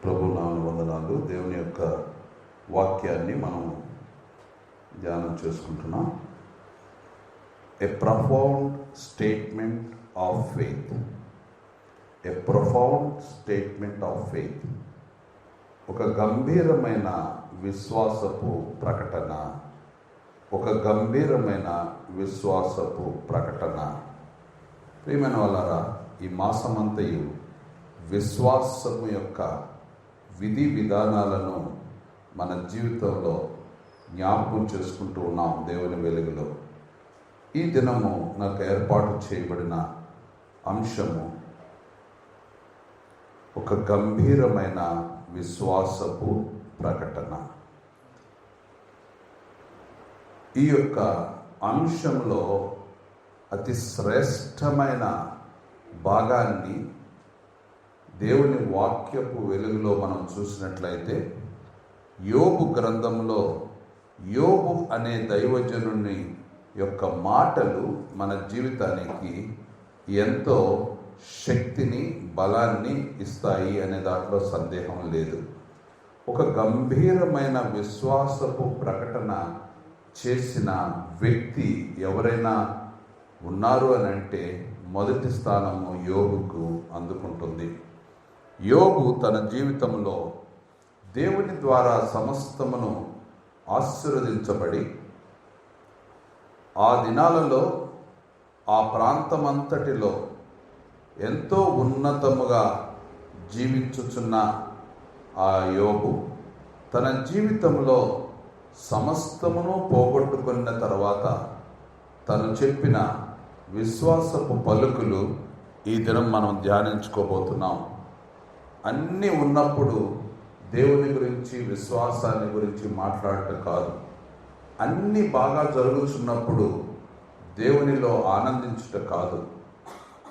ప్రభు నామమున వందనాలు. దేవుని యొక్క వాక్యాన్ని మనం ధ్యానం చేసుకుంటున్నాం. A profound statement of faith. A profound statement of faith. ఒక గంభీరమైన విశ్వాసపు ప్రకటన. ఒక గంభీరమైన విశ్వాసపు ప్రకటన. ప్రియమైన వాళ్ళారా, ఈ మాసమంతయు విశ్వాసము యొక్క విధి విధానాలను మన జీవితంలో జ్ఞాపకం చేసుకుంటూ ఉన్నాం దేవుని వెలుగులో. ఈ దినము నాకు ఏర్పాటు చేయబడిన అంశము ఒక గంభీరమైన విశ్వాసపు ప్రకటన. ఈ యొక్క అంశంలో అతి శ్రేష్టమైన భాగాన్ని దేవుని వాక్యపు వెలుగులో మనం చూసినట్లయితే, యోబు గ్రంథంలో యోబు అనే దైవజనుని యొక్క మాటలు మన జీవితానికి ఎంతో శక్తిని, బలాన్ని ఇస్తాయి అనే దాంట్లో సందేహం లేదు. ఒక గంభీరమైన విశ్వాసపు ప్రకటన చేసిన వ్యక్తి ఎవరైనా ఉన్నారు అని అంటే మొదటి స్థానము యోబుకు అందుకుంటుంది. యోబు తన జీవితంలో దేవుని ద్వారా సమస్తమును ఆశీర్వదించబడి ఆ దినాలలో ఆ ప్రాంతమంతటిలో ఎంతో ఉన్నతముగా జీవించుచున్న ఆ యోబు తన జీవితంలో సమస్తమును పోగొట్టుకున్న తర్వాత తను చెప్పిన విశ్వాసపు పలుకులు ఈ దినం మనం ధ్యానించుకోబోతున్నాం. అన్నీ ఉన్నప్పుడు దేవుని గురించి, విశ్వాసాన్ని గురించి మాట్లాడటం కాదు. అన్నీ బాగా జరుగుతున్నప్పుడు దేవునిలో ఆనందించుట కాదు.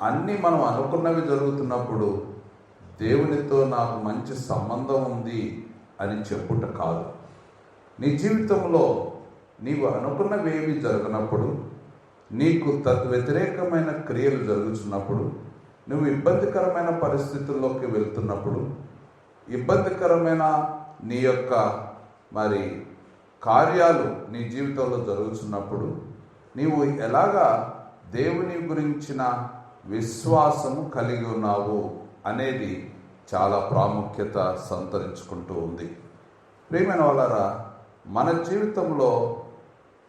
అన్నీ మనం అనుకున్నవి జరుగుతున్నప్పుడు దేవునితో నాకు మంచి సంబంధం ఉంది అని చెప్పుట కాదు. నీ జీవితంలో నీవు అనుకున్నవేవి జరగనప్పుడు, నీకు తద్వ్యతిరేకమైన క్రియలు జరుగుతున్నప్పుడు, నువ్వు ఇబ్బందికరమైన పరిస్థితుల్లోకి వెళ్తున్నప్పుడు, ఇబ్బందికరమైన నీ యొక్క కార్యాలు నీ జీవితంలో జరుగుతున్నప్పుడు, నీవు ఎలాగా దేవుని గురించిన విశ్వాసము కలిగి ఉన్నావు అనేది చాలా ప్రాముఖ్యత సంతరించుకుంటూ ఉంది. ప్రియమైన వాళ్ళారా, మన జీవితంలో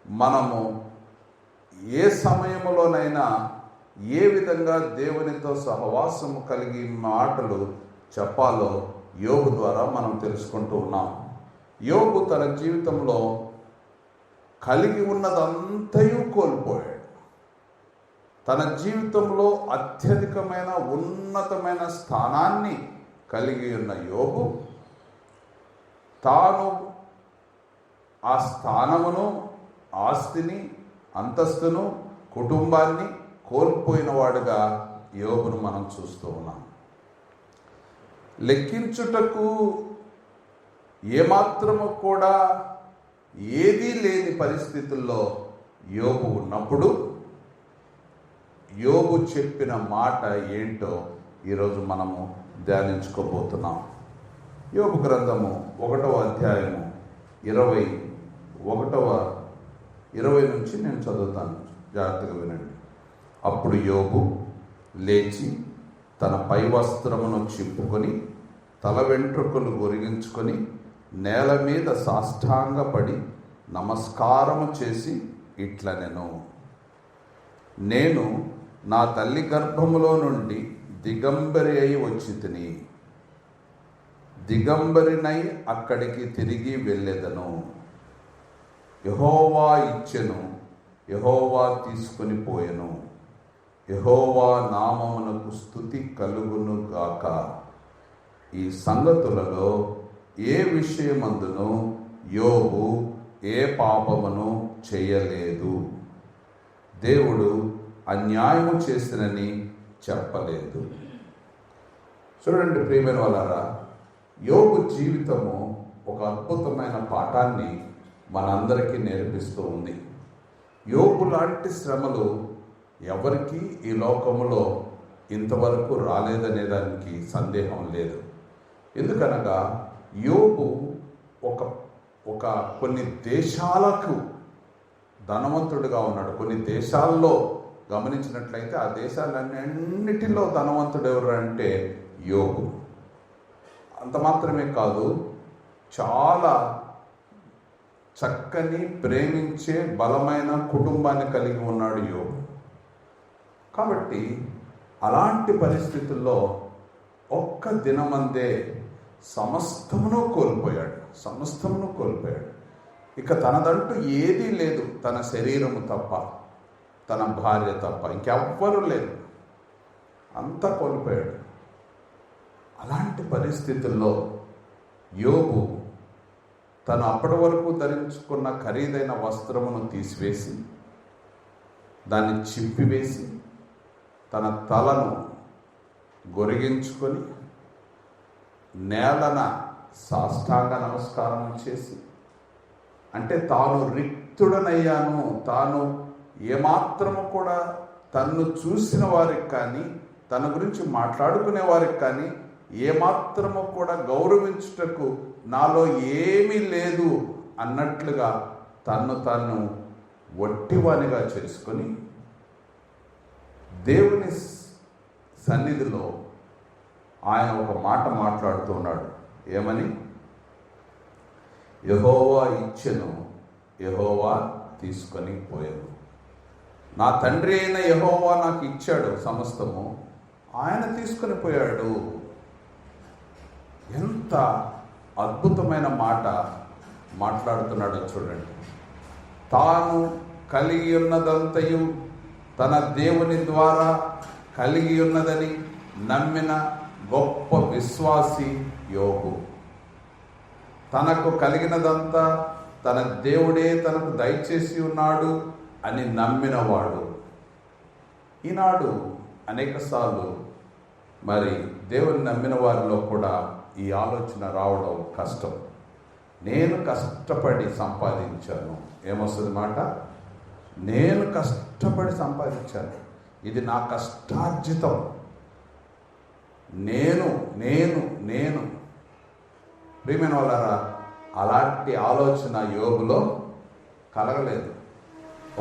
మనము ఏ సమయంలోనైనా ఏ విధంగా దేవునితో సహవాసము కలిగి మాటలు చెప్పాలో యోబు ద్వారా మనం తెలుసుకుంటూ ఉన్నాం. యోబు తన జీవితంలో కలిగి ఉన్నదంతయు కోల్పోయాడు. తన జీవితంలో అత్యధికమైన ఉన్నతమైన స్థానాన్ని కలిగి ఉన్న యోబు తాను ఆ స్థానమును, ఆస్తిని, అంతస్తును, కుటుంబాన్ని కోల్పోయిన వాడుగా యోబును మనం చూస్తూ ఉన్నాం. లెక్కించుటకు ఏమాత్రము కూడా ఏదీ లేని పరిస్థితుల్లో యోబు ఉన్నప్పుడు యోబు చెప్పిన మాట ఏంటో ఈరోజు మనము ధ్యానించుకోబోతున్నాం. యోబు గ్రంథము 1వ అధ్యాయము 20 నుంచి నేను చదువుతాను, జాగ్రత్తగా వినండి. అప్పుడు యోబు లేచి తన పై వస్త్రమును చింపుకొని తల వెంట్రుకలు గొరిగించుకొని నేల మీద సాష్టాంగపడి నమస్కారము చేసి ఇట్లనెను: నేను నా తల్లి గర్భములో నుండి దిగంబరి అయి వచ్చి తిని, దిగంబరినై అక్కడికి తిరిగి వెళ్ళెదను. యెహోవా ఇచ్చెను, యెహోవా తీసుకొని పోయెను. యెహోవా నామమునకు స్తుతి కలుగును గాక. ఈ సంగతులలో ఏ విషయమందును యోబు ఏ పాపమును చేయలేదు. దేవుడు అన్యాయము చేసినని చెప్పలేదు. చూడండి ప్రియమైన వాళ్ళారా, యోబు జీవితము ఒక అద్భుతమైన పాఠాన్ని మనందరికీ నేర్పిస్తూ ఉంది. యోబు లాంటి శ్రమలు ఎవరికి ఈ లోకములో ఇంతవరకు రాలేదనే దానికి సందేహం లేదు. ఎందుకనగా యోబు ఒక ఒక కొన్ని దేశాలకు ధనవంతుడిగా ఉన్నాడు. కొన్ని దేశాల్లో గమనించినట్లయితే ఆ దేశాలన్నిటిలో ధనవంతుడు ఎవరు అంటే యోబు. అంత మాత్రమే కాదు, చాలా చక్కని ప్రేమించే బలమైన కుటుంబాన్ని కలిగి ఉన్నాడు యోబు. కాబట్టి అలాంటి పరిస్థితుల్లో ఒక్క దినమందే సమస్తమును కోల్పోయాడు. ఇక తనదంటూ ఏదీ లేదు, తన శరీరము తప్ప, తన భార్య తప్ప ఇంకెవ్వరూ లేదు, అంతా కోల్పోయాడు. అలాంటి పరిస్థితుల్లో యోబు తను అప్పటి వరకు ధరించుకున్న ఖరీదైన వస్త్రమును తీసివేసి దాన్ని చింపివేసి తన తలను గొరిగించుకొని నేలన సాష్టాంగ నమస్కారం చేసి, అంటే తాను రిక్తుడనయ్యాను, తాను ఏమాత్రము కూడా తన్ను చూసిన వారికి కానీ తన గురించి మాట్లాడుకునే వారికి కానీ ఏమాత్రము కూడా గౌరవించుటకు నాలో ఏమీ లేదు అన్నట్లుగా తన్ను వట్టివానిగా చేసుకొని దేవుని సన్నిధిలో ఆయన ఒక మాట మాట్లాడుతూ ఉన్నాడు. ఏమని? యెహోవా ఇచ్చెను, యెహోవా తీసుకొని పోయాను. నా తండ్రి అయిన యెహోవా నాకు ఇచ్చాడు సమస్తము, ఆయన తీసుకొని పోయాడు. ఎంత అద్భుతమైన మాట మాట్లాడుతున్నాడో చూడండి. తాను కలిగి ఉన్నదంతయు తన దేవుని ద్వారా కలిగి ఉన్నదని నమ్మిన గొప్ప విశ్వాసి యోబు. తనకు కలిగినదంతా తన దేవుడే తనకు దయచేసి ఉన్నాడు అని నమ్మినవాడు. ఈనాడు అనేకసార్లు మరి దేవుని నమ్మిన వారిలో కూడా ఈ ఆలోచన రావడం కష్టం. నేను కష్టపడి సంపాదించాను, ఏమొస్తుంది మాట? నేను కష్టపడి సంపాదించాను, ఇది నా కష్టార్జితం, నేను నేను నేను ప్రియమైన వాళ్ళారా, అలాంటి ఆలోచన యోబులో కలగలేదు.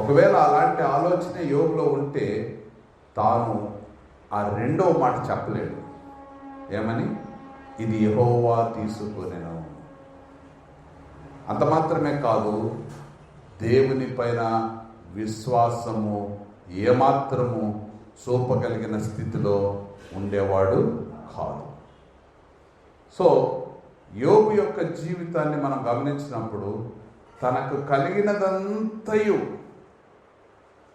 ఒకవేళ అలాంటి ఆలోచన యోబులో ఉంటే తాను ఆ రెండవ మాట చెప్పలేడు. ఏమని? ఇది యెహోవా తీసుకొనెను. అంత మాత్రమే కాదు, దేవుని పైన విశ్వాసము ఏమాత్రము చూపగలిగిన స్థితిలో ఉండేవాడు కాదు. సో యోబు యొక్క జీవితాన్ని మనం గమనించినప్పుడు తనకు కలిగినదంతయు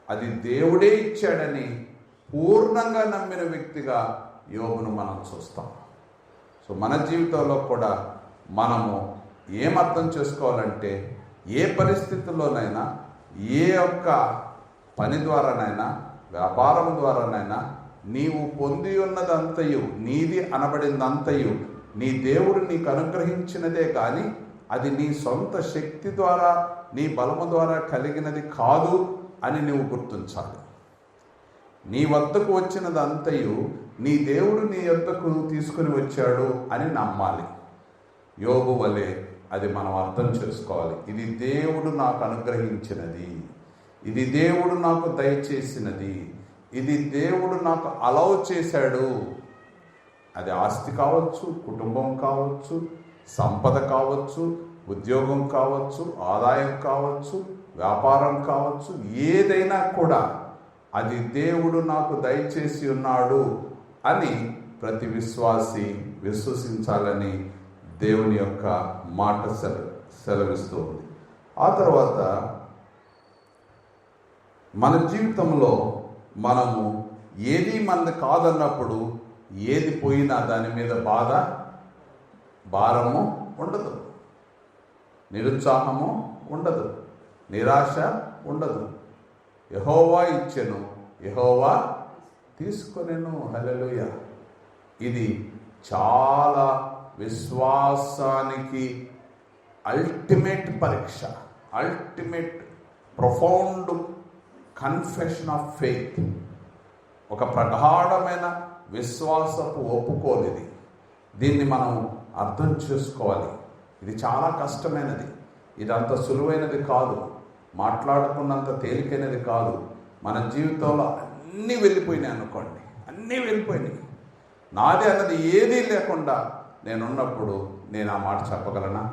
అది దేవుడే ఇచ్చాడని పూర్ణంగా నమ్మిన వ్యక్తిగా యోబును మనం చూస్తాం. సో మన జీవితంలో కూడా మనము ఏమర్థం చేసుకోవాలంటే, ఏ పరిస్థితుల్లోనైనా, ఏ యొక్క పని ద్వారానైనా, వ్యాపారం ద్వారానైనా నీవు పొంది ఉన్నదంతయు, నీది అనబడిందంతయు నీ దేవుడు నీకు అనుగ్రహించినదే కానీ అది నీ సొంత శక్తి ద్వారా, నీ బలము ద్వారా కలిగినది కాదు అని నువ్వు గుర్తించాలి. నీ వద్దకు వచ్చినదంతయు నీ దేవుడు నీ వద్దకు తీసుకుని వచ్చాడు అని నమ్మాలి. యోబు వలె అది మనం అర్థం చేసుకోవాలి. ఇది దేవుడు నాకు అనుగ్రహించినది, ఇది దేవుడు నాకు దయచేసినది, ఇది దేవుడు నాకు అలౌ చేశాడు. అది ఆస్తి కావచ్చు, కుటుంబం కావచ్చు, సంపద కావచ్చు, ఉద్యోగం కావచ్చు, ఆదాయం కావచ్చు, వ్యాపారం కావచ్చు, ఏదైనా కూడా అది దేవుడు నాకు దయచేసి ఉన్నాడు అని ప్రతి విశ్వాసి విశ్వసించాలని దేవుని యొక్క మాట సెలవిస్తూ ఉంది. ఆ తర్వాత మన జీవితంలో మనము ఏది మనది కాదన్నప్పుడు ఏది పోయినా దాని మీద భారము ఉండదు, నిరుత్సాహము ఉండదు, నిరాశ ఉండదు. యెహోవా ఇచ్చెను, యెహోవా తీసుకొనెను. హల్లెలూయా. ఇది చాలా విశ్వాసానికి అల్టిమేట్ పరీక్ష, ultimate profound confession of faith. ఒక ప్రగాఢమైన విశ్వాసపు ఒప్పుకోలిది. దీన్ని మనం అర్థం చేసుకోవాలి. ఇది చాలా కష్టమైనది, ఇది అంత సులువైనది కాదు, మాట్లాడుకున్నంత తేలికైనది కాదు. మన జీవితంలో అన్నీ వెళ్ళిపోయినాయి అనుకోండి, అన్నీ వెళ్ళిపోయినాయి, నాది అన్నది ఏదీ లేకుండా నేనున్నప్పుడు నేను ఆ మాట చెప్పగలనా?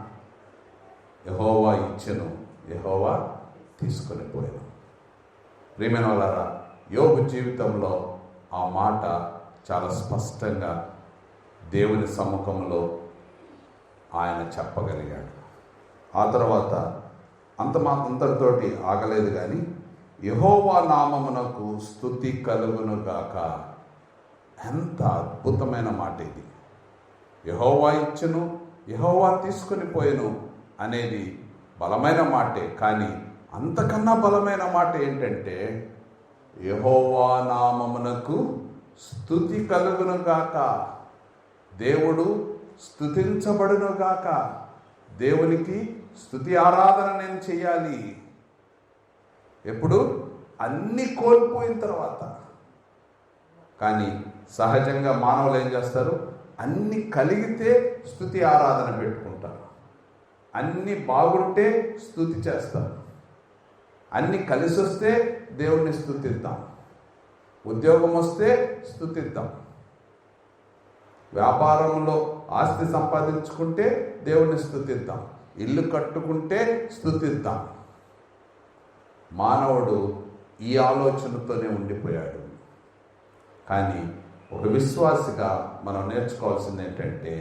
యెహోవా ఇచ్చెను, యెహోవా తీసుకొని పోయాను. ప్రియమైన వాళ్ళారా, యోబు జీవితంలో ఆ మాట చాలా స్పష్టంగా దేవుని సముఖంలో ఆయన చెప్పగలిగాడు. ఆ తర్వాత అంతటితోటి ఆగలేదు కానీ, యెహోవా నామమునకు స్తుతి కలుగును గాక. ఎంత అద్భుతమైన మాట ఇది! యెహోవా ఇచ్చెను, యెహోవా తీసుకొని పోయెను అనేది బలమైన మాటే. కానీ అంతకన్నా బలమైన మాట ఏంటంటే, యెహోవా నామమునకు స్తుతి కలుగును గాక. దేవుడు స్తుతించబడును గాక. దేవునికి స్తుతి ఆరాధన నేను చేయాలి. ఎప్పుడు? అన్నీ కోల్పోయిన తర్వాత. కానీ సహజంగా మానవులు ఏం చేస్తారు? అన్నీ కలిగితే స్తుతి ఆరాధన పెట్టుకుంటారు, అన్నీ బాగుంటే స్తుతి చేస్తారు, అన్నీ కలిసి వస్తే దేవుణ్ణి స్తుతిద్దాం, ఉద్యోగం వస్తే స్తుతిద్దాం, వ్యాపారంలో ఆస్తి సంపాదించుకుంటే దేవుణ్ణి స్తుతిద్దాం, ఇల్లు కట్టుకుంటే స్తుతిద్దాం. మానవుడు ఈ ఆలోచనతోనే ఉండిపోయాడు. కానీ ఒక విశ్వాసిగా మనం నేర్చుకోవాల్సింది ఏంటంటే,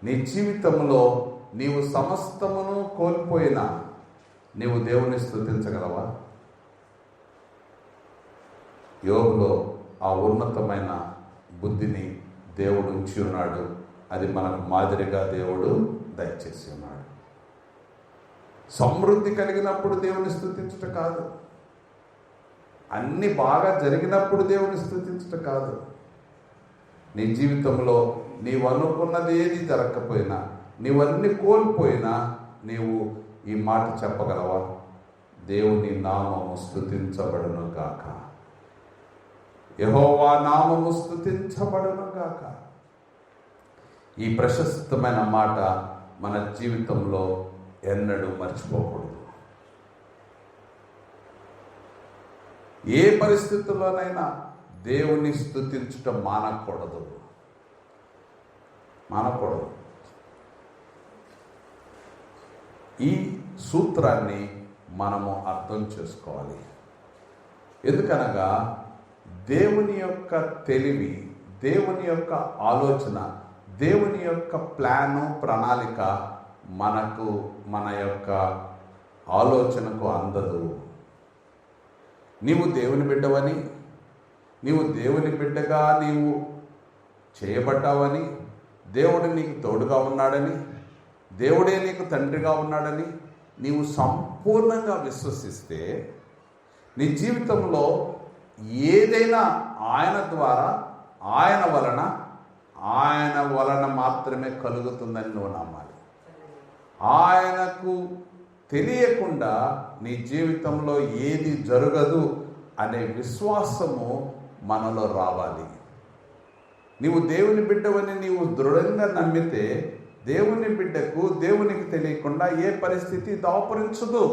నీ జీవితంలో నీవు సమస్తమును కోల్పోయినా నీవు దేవుని స్తుతించగలవా? యోబులో ఆ ఉన్నతమైన బుద్ధిని దేవుడు ఉంచి ఉన్నాడు. అది మనకు మాదిరిగా దేవుడు దయచేసి ఉన్నాడు. సమృద్ధి కలిగినప్పుడు దేవుని స్తుతించుట కాదు, అన్ని బాగా జరిగినప్పుడు దేవుని స్తుతించుట కాదు. నీ జీవితంలో నీవు అనుకున్నది ఏది జరగకపోయినా, నీవన్నీ కోల్పోయినా నీవు ఈ మాట చెప్పగలవా? దేవుని నామము స్తుతించబడును గాక, యెహోవా నామము స్తుతించబడును గాక. ఈ ప్రశస్తమైన మాట మన జీవితంలో ఎన్నడూ మర్చిపోకూడదు. ఏ పరిస్థితుల్లోనైనా దేవుని స్తుతించటం మానకూడదు. ఈ సూత్రాన్ని మనము అర్థం చేసుకోవాలి. ఎందుకనగా దేవుని యొక్క తెలివి, దేవుని యొక్క ఆలోచన, దేవుని యొక్క ప్లాను, ప్రణాళిక మన యొక్క ఆలోచనకు అందదు. నీవు దేవుని బిడ్డవని, నీవు దేవుని బిడ్డగా నీవు చేయబడ్డావని, దేవుడు నీకు తోడుగా ఉన్నాడని, దేవుడే నీకు తండ్రిగా ఉన్నాడని నీవు సంపూర్ణంగా విశ్వసిస్తే నీ జీవితంలో ఏదైనా ఆయన ద్వారా, ఆయన వలన మాత్రమే కలుగుతుందని నువ్వు నమ్మాలి. ఆయనకు తెలియకుండా నీ జీవితంలో ఏది జరగదు అనే విశ్వాసము మనలో రావాలి. నీవు దేవుని బిడ్డవని నీవు దృఢంగా నమ్మితే దేవుని బిడ్డకు దేవునికి తెలియకుండా ఏ పరిస్థితి దాపురించదు.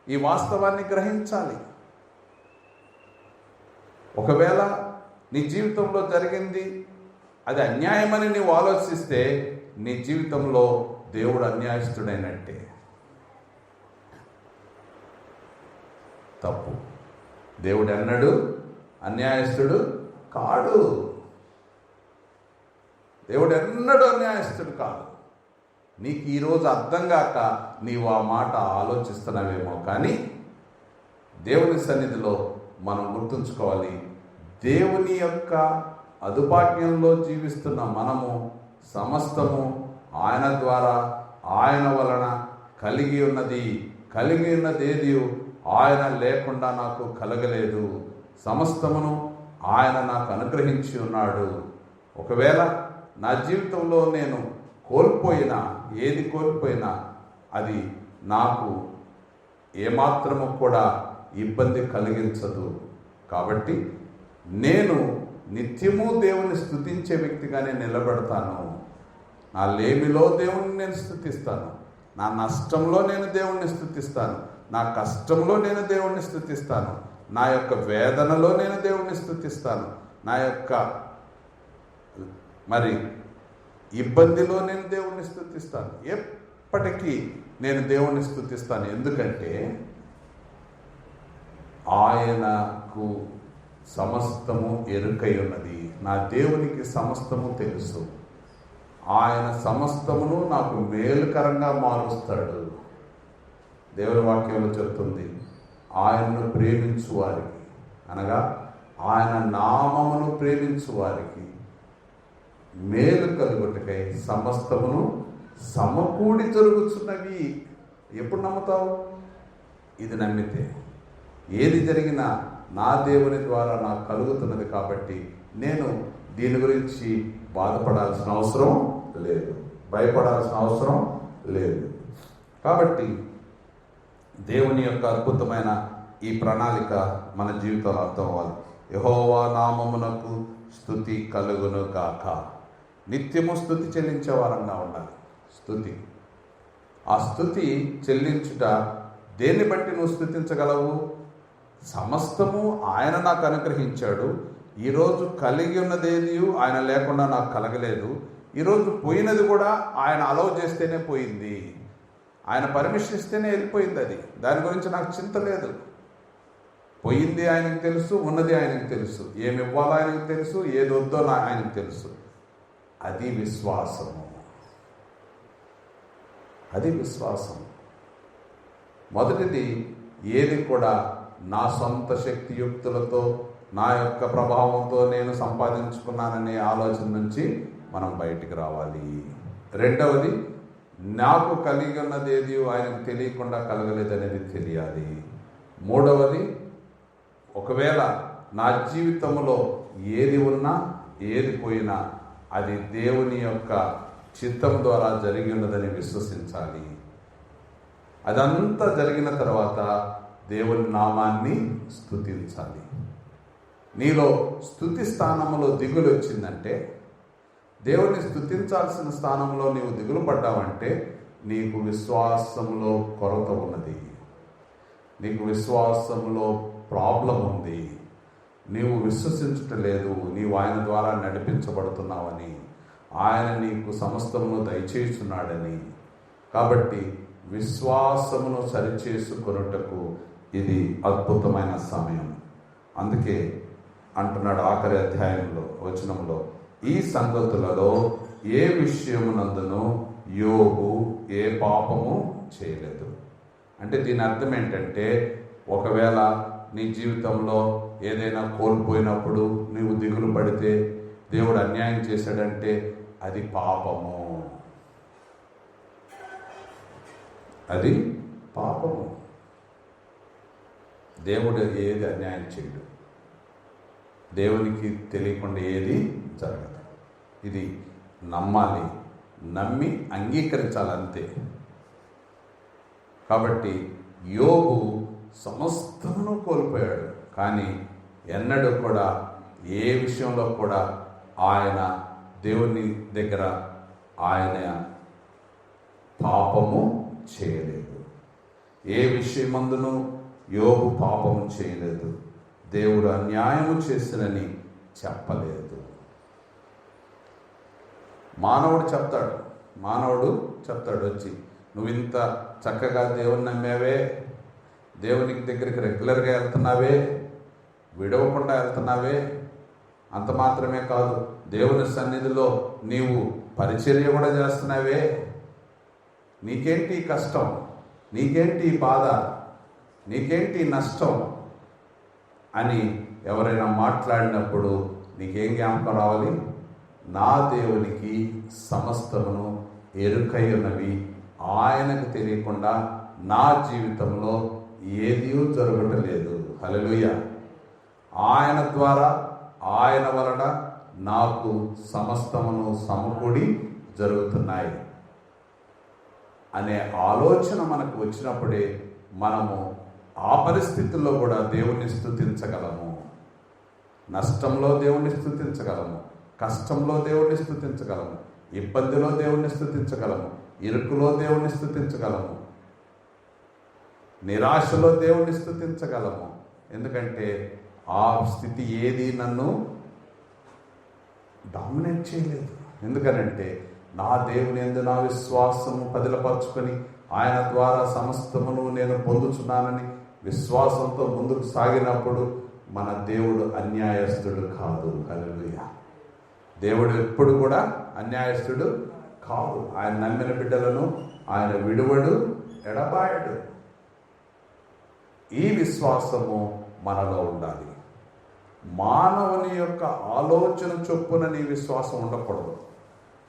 ఈ వాస్తవాన్ని గ్రహించాలి. ఒకవేళ నీ జీవితంలో జరిగింది అది అన్యాయమని నీవు ఆలోచిస్తే నీ జీవితంలో దేవుడు అన్యాయస్తుడైనట్టే. తప్పు. దేవుడు అన్నాడు అన్యాయస్తుడు కాడు. దేవుడు ఎన్నడూ అన్యాయస్తుడు కాదు. నీకు ఈరోజు అర్థం కాక నీవు ఆ మాట ఆలోచిస్తున్నావేమో, కానీ దేవుని సన్నిధిలో మనం గుర్తుంచుకోవాలి, దేవుని యొక్క అదుపాజ్ఞంలో జీవిస్తున్న మనము సమస్తము ఆయన ద్వారా, ఆయన వలన కలిగి ఉన్నదేది ఆయన లేకుండా నాకు కలగలేదు. సమస్తమును ఆయన నాకు అనుగ్రహించి ఉన్నాడు. ఒకవేళ నా జీవితంలో నేను ఏది కోల్పోయినా అది నాకు ఏమాత్రము కూడా ఇబ్బంది కలిగించదు. కాబట్టి నేను నిత్యము దేవుని స్తుతించే వ్యక్తిగానే నిలబడతాను. నా లేమిలో దేవుణ్ణి నేను స్తుతిస్తాను, నా నష్టంలో నేను దేవుణ్ణి స్తుతిస్తాను, నా కష్టంలో నేను దేవుణ్ణి స్తుతిస్తాను, నా యొక్క వేదనలో నేను దేవుణ్ణి స్తుతిస్తాను, నా యొక్క మరి ఇబ్బందిలో నేను దేవుణ్ణి స్తుతిస్తాను. ఎప్పటికీ నేను దేవుణ్ణి స్తుతిస్తాను. ఎందుకంటే ఆయనకు సమస్తము ఎరుకై ఉన్నది. నా దేవునికి సమస్తము తెలుసు. ఆయన సమస్తమును నాకు మేలుకరంగా మారుస్తాడు. దేవుని వాక్యంలో చెప్తుంది, ఆయనను ప్రేమించు వారికి, అనగా ఆయన నామమును ప్రేమించు వారికి మేలు కలుగుటకై సమస్తమును సమకూడి జరుగుతున్నవి. ఎప్పుడు నమ్ముతావు? ఇది నమ్మితే. ఏది జరిగినా నా దేవుని ద్వారా నాకు కలుగుతున్నది కాబట్టి నేను దీని గురించి బాధపడాల్సిన అవసరం లేదు, భయపడాల్సిన అవసరం లేదు. కాబట్టి దేవుని యొక్క అద్భుతమైన ఈ ప్రణాళిక మన జీవితంలో అర్థం అవ్వాలి. యెహోవా నామమునకు స్తుతి కలుగును గాక. నిత్యము స్తుతి చెల్లించే వారంగా ఉండాలి. స్తుతి, ఆ స్తుతి చెల్లించుట దేన్ని బట్టి నువ్వు స్తుతించగలవు? సమస్తము ఆయన నాకు అనుగ్రహించాడు. ఈరోజు కలిగి ఉన్నదేది ఆయన లేకుండా నాకు కలగలేదు. ఈరోజు పోయినది కూడా ఆయన అలౌ చేస్తేనే పోయింది, ఆయన పర్మిషన్ ఇస్తేనే వెళ్ళిపోయింది. అది దాని గురించి నాకు చింత లేదు. పోయింది ఆయనకు తెలుసు, ఉన్నది ఆయనకు తెలుసు, ఏమి ఇవ్వాలో ఆయనకు తెలుసు, ఏది వద్దో ఆయనకు తెలుసు. అది విశ్వాసము. అది విశ్వాసం. మొదటిది, ఏది కూడా నా సొంత శక్తియుక్తులతో నా యొక్క ప్రభావంతో నేను సంపాదించుకున్నాననే ఆలోచన నుంచి మనం బయటికి రావాలి. రెండవది, నాకు కలిగి ఉన్నది ఏది ఆయనకు తెలియకుండా కలగలేదనేది తెలియాలి. మూడవది, ఒకవేళ నా జీవితంలో ఏది ఉన్నా ఏది పోయినా అది దేవుని యొక్క చిత్తం ద్వారా జరిగి ఉన్నదని విశ్వసించాలి. అదంతా జరిగిన తర్వాత దేవుని నామాన్ని స్తుతించాలి. నీలో స్తుతి స్థానంలో దిగులు వచ్చిందంటే, దేవుని స్తుతించాల్సిన స్థానంలో నీవు దిగులు పడ్డావంటే నీకు విశ్వాసంలో కొరత ఉన్నది, నీకు విశ్వాసంలో ప్రాబ్లం ఉంది, నీవు విశ్వసించటలేదు, నీవు ఆయన ద్వారా నడిపించబడుతున్నావని, ఆయన నీకు సమస్తమును దయచేస్తున్నాడని. కాబట్టి విశ్వాసమును సరిచేసుకొనుటకు ఇది అద్భుతమైన సమయం. అందుకే అంటున్నాడు ఆఖరి అధ్యాయంలో వచనంలో, ఈ సంగతులలో ఏ విషయమునందును యోబు ఏ పాపము చేయలేదు. అంటే దీని అర్థం ఏంటంటే, ఒకవేళ నీ జీవితంలో ఏదైనా కోల్పోయినప్పుడు నీవు దిగులు పడితే, దేవుడు అన్యాయం చేశాడంటే అది పాపము, అది పాపము. దేవుడు ఏది అన్యాయం చేయడు, దేవునికి తెలియకుండా ఏది జరగదు. ఇది నమ్మాలి, నమ్మి అంగీకరించాలి, అంతే. కాబట్టి యోబు సమస్తమును కోల్పోయాడు, కానీ ఎన్నడూ కూడా ఏ విషయంలో కూడా ఆయన దేవుని దగ్గర ఆయన పాపము చేయలేదు. ఏ విషయమందును యోబు పాపము చేయలేదు, దేవుడు అన్యాయము చేసినని చెప్పలేదు. మానవుడు చెప్తాడు వచ్చి, నువ్వు ఇంత చక్కగా దేవుని నమ్మావే, దేవునికి దగ్గరికి రెగ్యులర్గా వెళ్తున్నావే, విడవకుండా వెళ్తున్నావే, అంత మాత్రమే కాదు దేవుని సన్నిధిలో నీవు పరిచర్య కూడా చేస్తున్నావే, నీకేంటి కష్టం, నీకేంటి బాధ, నీకేంటి నష్టం అని ఎవరైనా మాట్లాడినప్పుడు నీకేం జ్ఞాపకం రావాలి? నా దేవునికి సమస్తమును ఎరుకై ఉన్నవి, ఆయనకు తెలియకుండా నా జీవితంలో ఏదీ జరగటలేదు. హల్లెలూయా. ఆయన ద్వారా, ఆయన వలన నాకు సమస్తమును సమకూడి జరుగుతున్నాయి అనే ఆలోచన మనకు వచ్చినప్పుడే మనము ఆ పరిస్థితుల్లో కూడా దేవుణ్ణి స్తుతించగలము. నష్టంలో దేవుణ్ణి స్తుతించగలము, కష్టంలో దేవుణ్ణి స్తుతించగలము, ఇబ్బందిలో దేవుణ్ణి స్తుతించగలము, ఇరుకులో దేవుణ్ణి స్తుతించగలము, నిరాశలో దేవుణ్ణి స్తుతించగలము. ఎందుకంటే ఆ స్థితి ఏది నన్ను డామినేట్ చేయలేదు. ఎందుకనంటే నా దేవుని యందు నా విశ్వాసము పదిలపరుచుకొని ఆయన ద్వారా సమస్తమును నేను పొందుచున్నానని విశ్వాసంతో ముందుకు సాగినప్పుడు మన దేవుడు అన్యాయస్తుడు కాదు. హల్లెలూయా. దేవుడు ఎప్పుడు కూడా అన్యాయస్తుడు కాదు. ఆయన నమ్మిన బిడ్డలను ఆయన విడువడు, ఎడబాయడు. ఈ విశ్వాసము మనలో ఉండాలి. మానవుని యొక్క ఆలోచన చొప్పున నీ విశ్వాసం ఉండకూడదు.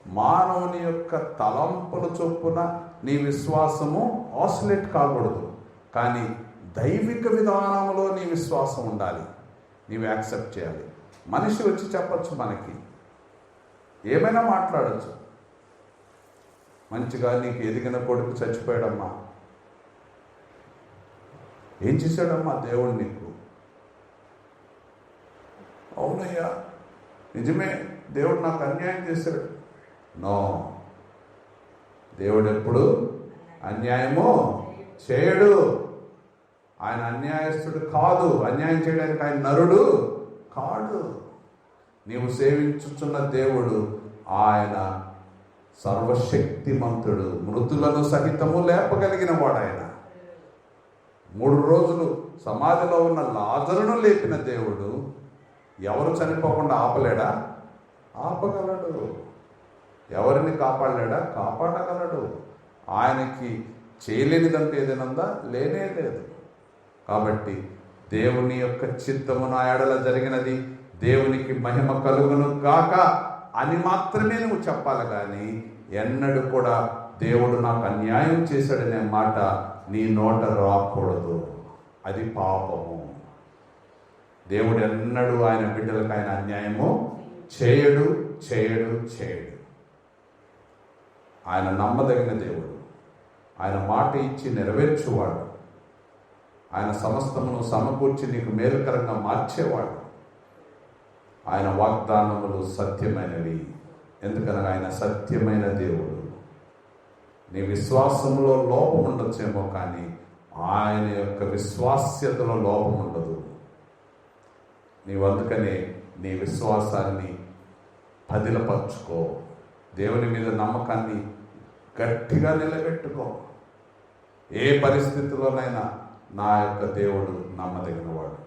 మానవుని యొక్క తలంపుల చొప్పున నీ విశ్వాసము ఆసిలేట్ కాకూడదు. కానీ దైవిక విధానంలో నీ విశ్వాసం ఉండాలి. నీవు యాక్సెప్ట్ చేయాలి. మనిషి వచ్చి చెప్పచ్చు, మనకి ఏమైనా మాట్లాడచ్చు. మంచిగా నీకు ఎదిగిన కొడుకు చచ్చిపోయాడమ్మా, ఏం చేశాడమ్మా దేవుడు నీకు? అవునయ్యా నిజమే, దేవుడు నాకు అన్యాయం చేశాడు. నో, దేవుడు ఎప్పుడు అన్యాయము చేయడు. ఆయన అన్యాయస్తుడు కాదు. అన్యాయం చేయడానికి ఆయన నరుడు కాడు. నీవు సేవించుచున్న దేవుడు ఆయన సర్వశక్తిమంతుడు, మృతులను సహితము లేపగలిగిన వాడు. ఆయన 3 రోజులు సమాధిలో ఉన్న లాజరును లేపిన దేవుడు ఎవరు చనిపోకుండా ఆపలేడా? ఆపగలడు. ఎవరిని కాపాడలేడా? కాపాడగలడు. ఆయనకి చేయలేనిదంటే ఏదైనా ఉందా? లేనే లేదు. కాబట్టి దేవుని యొక్క చిత్తము నా ఎడల జరిగినది, దేవునికి మహిమ కలుగును గాక అని మాత్రమే నువ్వు చెప్పాలి. కానీ ఎన్నడూ కూడా దేవుడు నాకు అన్యాయం చేశాడనే మాట నీ నోట రాకూడదు. అది పాపము. దేవుడు ఎన్నడూ ఆయన బిడ్డలకు ఆయన అన్యాయము చేయడు, చేయడు, చేయడు. ఆయన నమ్మదగిన దేవుడు. ఆయన మాట ఇచ్చి నెరవేర్చువాడు. ఆయన సమస్తమును సమకూర్చి నీకు మేలుకరంగా మార్చేవాడు. ఆయన వాగ్దానములు సత్యమైనవి. ఎందుకనగా ఆయన సత్యమైన దేవుడు. నీ విశ్వాసంలో లోపం ఉండొచ్చేమో, కానీ ఆయన యొక్క విశ్వాస్యతలో లోపం ఉండదు. నీవు అందుకనే నీ విశ్వాసాన్ని పదిలపరుచుకో. దేవుని మీద నమ్మకాన్ని గట్టిగా నిలబెట్టుకో. ఏ పరిస్థితిలోనైనా నా యొక్క దేవుడు నమ్మదగినవాడు.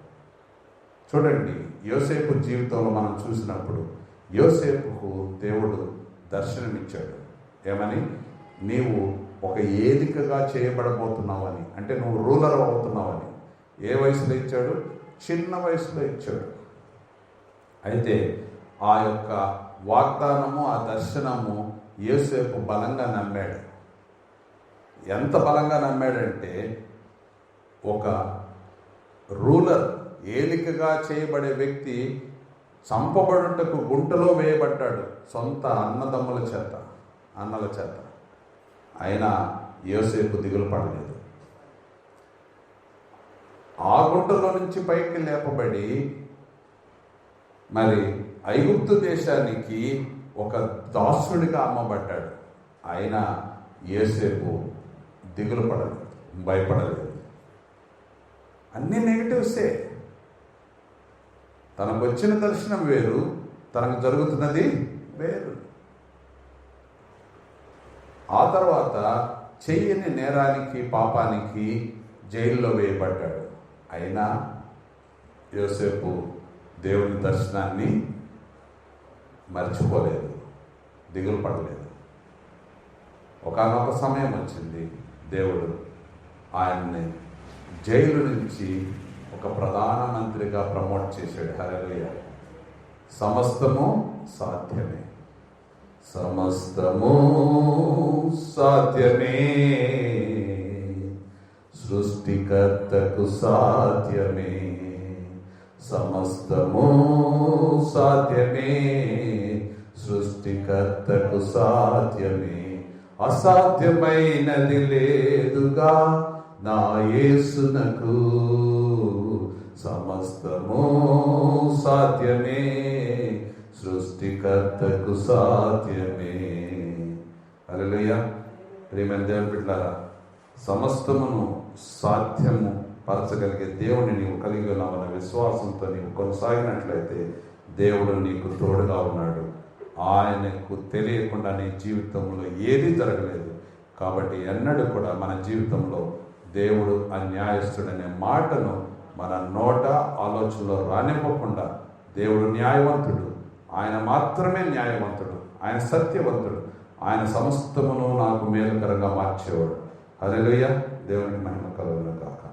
చూడండి, యోసేపు జీవితంలో మనం చూసినప్పుడు యోసేపుకు దేవుడు దర్శనమిచ్చాడు. ఏమని? నీవు ఒక ఏలికగా చేయబడబోతున్నావని, అంటే నువ్వు రూలర్ అవుతున్నావని. ఏ వయసులో ఇచ్చాడు? చిన్న వయసులో ఇచ్చాడు. అయితే ఆ యొక్క వాగ్దానము, ఆ దర్శనము యోసేపు బలంగా నమ్మాడు. ఎంత బలంగా నమ్మాడంటే, ఒక రూలర్, ఏలికగా చేయబడే వ్యక్తి చంపబడుటకు గుంటలో వేయబడ్డాడు సొంత అన్నల చేత. అయినా యోసేపు దిగులు పడలేదు. ఆ గుంటలో నుంచి పైకి లేపబడి మరి ఐగుప్తు దేశానికి ఒక దాసుడిగా అమ్మబడ్డాడు. అయినా యోసేపు దిగులు పడలేదు, భయపడలేదు. అన్ని నెగిటివ్సే. తనకు వచ్చిన దర్శనం వేరు, తనకు జరుగుతున్నది వేరు. ఆ తర్వాత చెయ్యని నేరానికి, పాపానికి జైల్లో వేయబడ్డాడు. అయినా యోసేపు దేవుని దర్శనాన్ని మర్చిపోలేదు, దిగులు పడలేదు. ఒకానొక సమయం వచ్చింది, దేవుడు ఆయన్ని జైలు నుంచి ఒక ప్రధానమంత్రిగా ప్రమోట్ చేశాడు. హల్లెలూయా. సమస్తము సాధ్యమే, సమస్తము సాధ్యమే, సృష్టికర్తకు సాధ్యమే, సమస్తము సాధ్యమే, సృష్టికర్తకు సాధ్యమే. అసాధ్యమైనది లేదుగా నా యేసునకు, సమస్తము సాధ్యమే, సృష్టికర్తకు సాధ్యమే. హల్లెలూయా. ప్రియమైన దేవుని బిడ్డలారా, సమస్తమును సాధ్యము పరచగలిగే దేవుని నీవు కలిగి ఉన్నావన్న విశ్వాసంతో నీవు కొనసాగినట్లయితే దేవుడు నీకు తోడుగా ఉన్నాడు. ఆయనకు తెలియకుండా నీ జీవితంలో ఏదీ జరగలేదు. కాబట్టి ఎన్నడూ కూడా మన జీవితంలో దేవుడు అన్యాయస్తుడనే మాటను మన నోట ఆలోచనలో రానివ్వకుండా, దేవుడు న్యాయవంతుడు, ఆయన మాత్రమే న్యాయవంతుడు, ఆయన సత్యవంతుడు, ఆయన సమస్తమును నాకు మేలుకరంగా మార్చేవాడు. హల్లెలూయా. దేవునికి మహిమ కలుగును గాక.